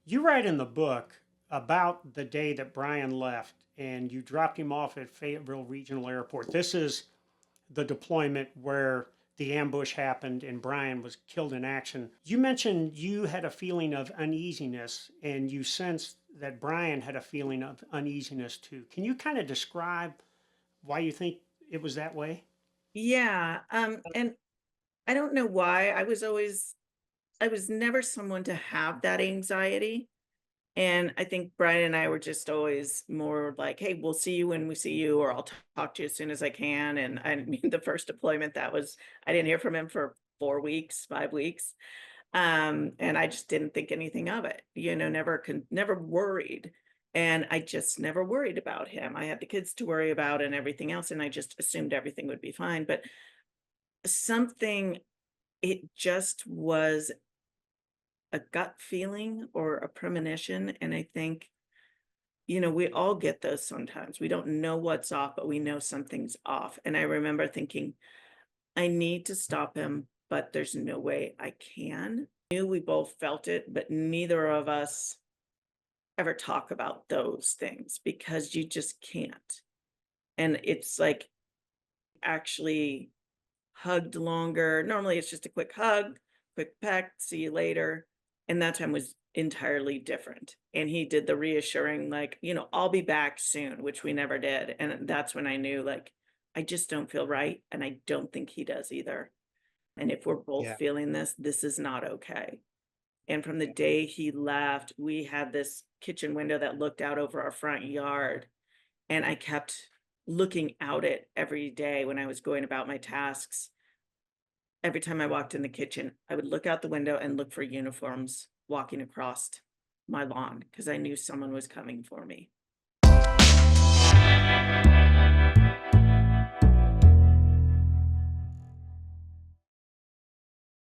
You write in the book about the day that Brian left and you dropped him off at Fayetteville Regional Airport. This is the deployment where the ambush happened and Brian was killed in action. You mentioned you had a feeling of uneasiness and you sensed that Brian had a feeling of uneasiness too. Can you kind of describe why you think it was that way? Yeah, and I don't know why. I was never someone to have that anxiety. And I think Brian and I were just always more like, hey, we'll see you when we see you, or I'll talk to you as soon as I can. And I mean, the first deployment, I didn't hear from him for 4 weeks, 5 weeks. And I just didn't think anything of it, never worried. And I just never worried about him. I had the kids to worry about and everything else. And I just assumed everything would be fine. But something, it just was a gut feeling or a premonition. And I think, we all get those sometimes. We don't know what's off, but we know something's off. And I remember thinking, I need to stop him, but there's no way I can. I knew we both felt it, but neither of us ever talk about those things because you just can't. And it's like actually hugged longer. Normally it's just a quick hug, quick peck, see you later. And that time was entirely different. And he did the reassuring, like, I'll be back soon, which we never did. And that's when I knew, like, I just don't feel right. And I don't think he does either. And if we're both Yeah. feeling this, this is not okay. And from the day he left, we had this kitchen window that looked out over our front yard. And I kept looking out it every day when I was going about my tasks. Every time I walked in the kitchen, I would look out the window and look for uniforms walking across my lawn because I knew someone was coming for me.